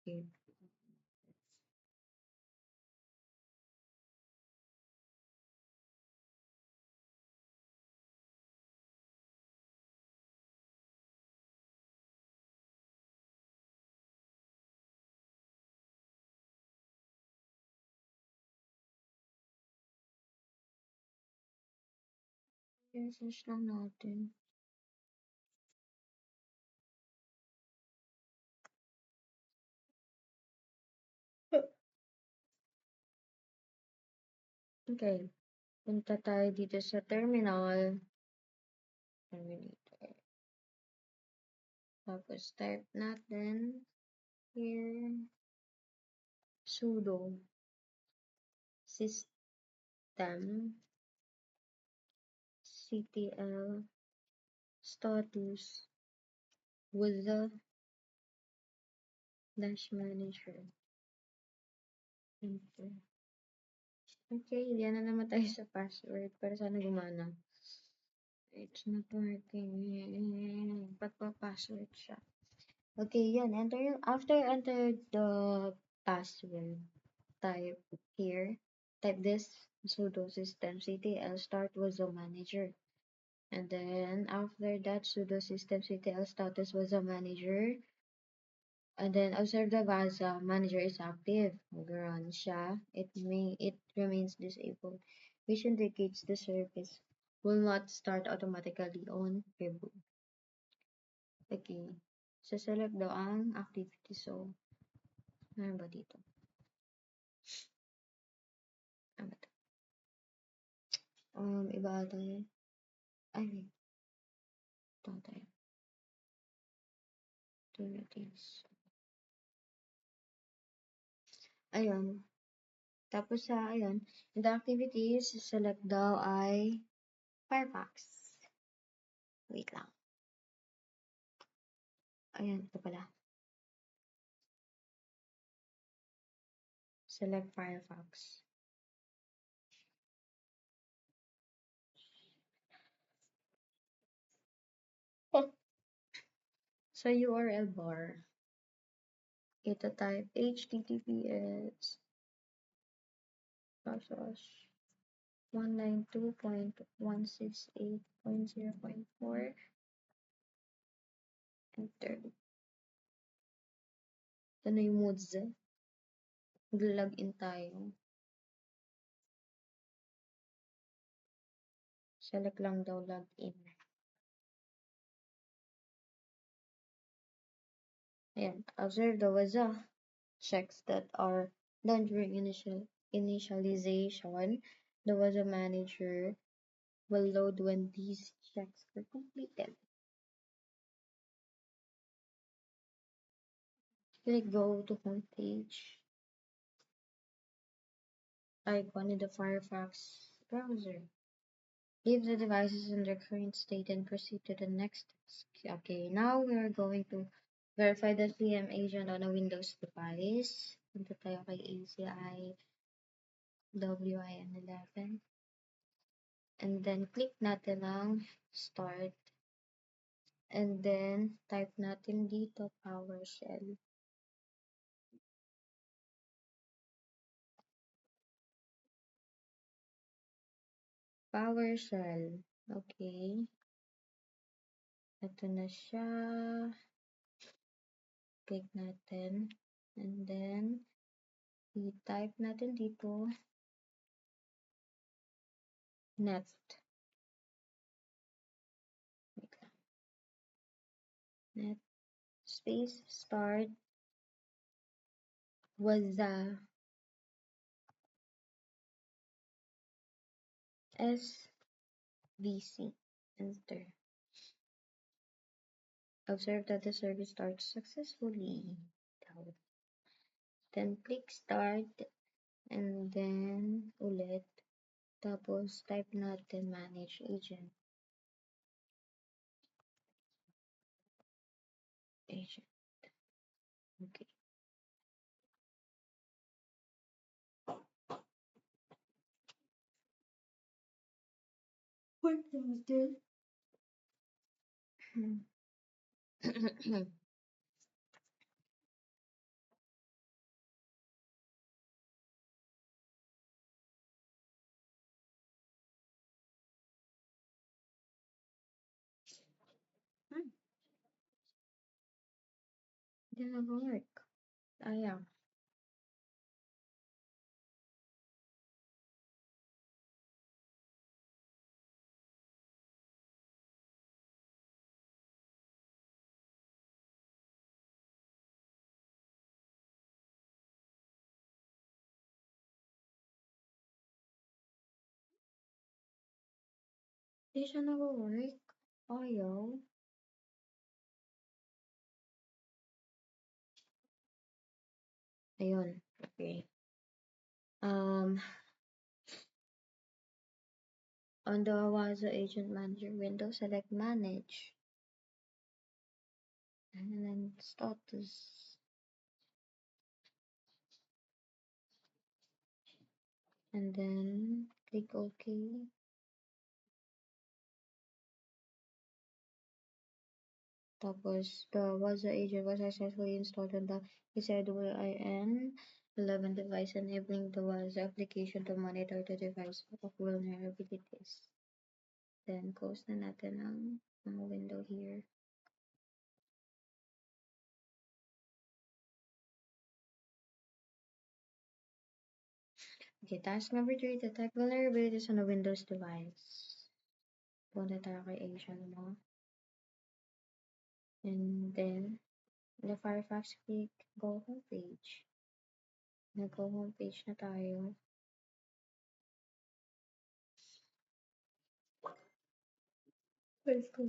Okay. I-search lang natin. Okay. Punta tayo dito sa terminal. Terminator. Tapos type natin here sudo system ctl status with the dash manager. Enter. Okay, yan na naman tayo sa password para sana gumana. It's not working. Pagpa-password siya. Okay, yan. After enter the password, type here. Type this sudo system ctl start was a manager. And then after that sudo system ctl status was a manager. And then observe the VASA manager is active. Mag-run siya. It remains disabled, which indicates the service will not start automatically on reboot. Okay. So select daw ang activity. So, meron ba dito? Ano ba ito? Iba ata yun. Ay, wait. Ito tayo. Activities. Ayun. Tapos ayun. In the activities, select daw ay Firefox. Wait lang. Ayan, ito pala. Select Firefox. Sa URL bar, ito type https /192.168.0.4 enter. Ito na yung mods. Mag-login tayo. Select lang daw login. Ayan. Observe the WASA checks that are done during initialization. The WASA manager will load when these checks are completed. Click go to home page. Icon in the Firefox browser. Leave the devices in their current state and proceed to the next task. Okay, now we're going to verify the CM agent on a Windows device. Punta tayo kay ACI WIN11. And then click natin ang start. And then type natin dito PowerShell. PowerShell. Okay. Ito na siya. Click natin. And then i-type natin dito net. Net space start was SVC. Enter. Observe that the service starts successfully. Then click start and then ulit. Tapos type natin manage agent. Agent. Okay. What was this? Hindi nag-work. Sayang. Hindi siya nag-work. Ayaw. Ayun. Okay. On the Waza Agent Manager window, select Manage. And then Status. And then click OK. Tapos, the Waza agent was successfully installed on the ECWIN 11 device, enabling the Waza application to monitor the device of vulnerabilities. Then, close na natin ang mga window here. Okay, task number 3, detect vulnerabilities on a Windows device. Punta tayo kay Asian mo. And then, the Firefox, click Go Homepage. Nag-go homepage na tayo. Let's go.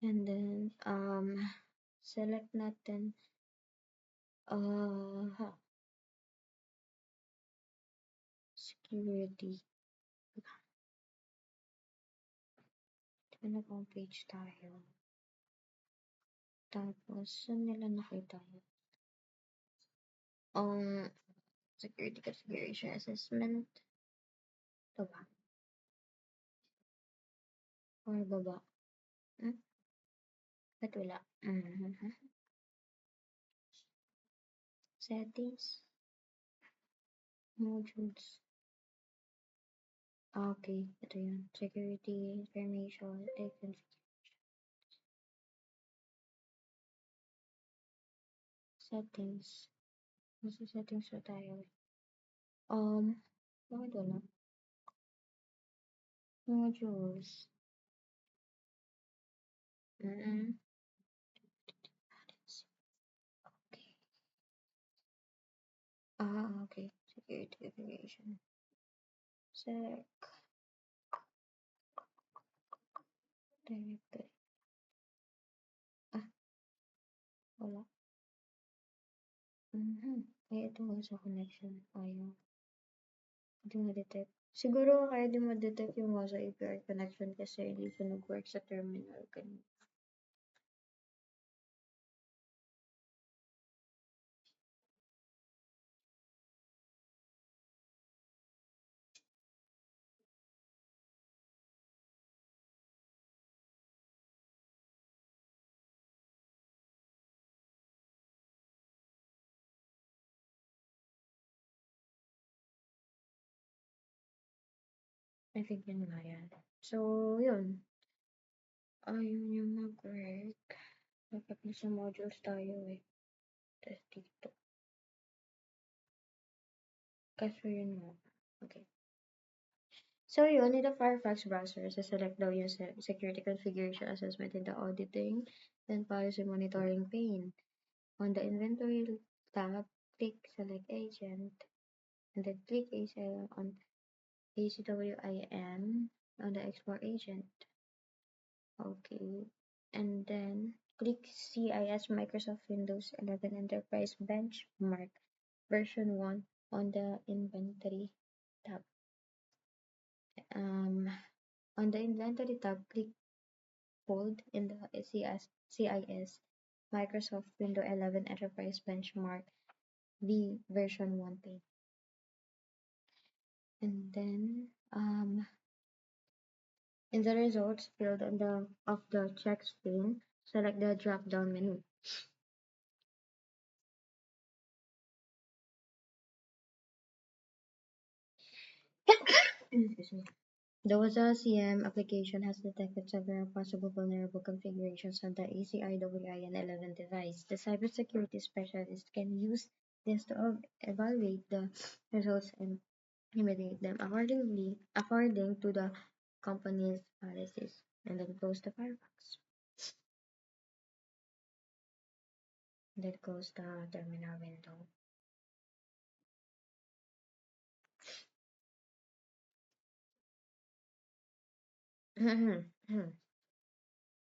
And then, select natin, security. Ito na pang page tayo. Tapos, saan nila nakita yun? Security configuration assessment. Ito ba? Or baba? Ba't wala? Settings. Modules. Okay, ito yun. Security information configuration. Settings. Nasa settings na tayo. Bakit wala? Modules. Okay. Okay. Security configuration. Sec. Directory. Wala. Kaya ito nga sa connection. Ayaw. Hindi ma-detect. Siguro kaya di ma-detect yung sa API connection kasi hindi siya nag-work sa terminal kanina. I think yun nga yan. So, yun. Ayun yung mag-work. Dapat nasa modules tayo eh. Tapos dito. Kaso yun nga. Okay. So yun, in the Firefox browser, select daw yung security configuration assessment in the auditing and policy monitoring pane. On the inventory tab, click select agent and then click on ACWIN on the export agent. Okay. And then click CIS Microsoft Windows 11 Enterprise Benchmark version 1 on the inventory tab. On the inventory tab, click hold in the CIS Microsoft Windows 11 Enterprise Benchmark V version 1 pane. And then in the results field on the of the check screen, select the drop-down menu. Excuse me. The WASA CM application has detected several possible vulnerable configurations on the ACIWIN 11 device. The cybersecurity specialist can use this to evaluate the results and remediate them according to the company's policies. And then close the Firefox. Then close the terminal window.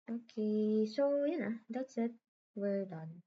Okay, so that's it. We're done.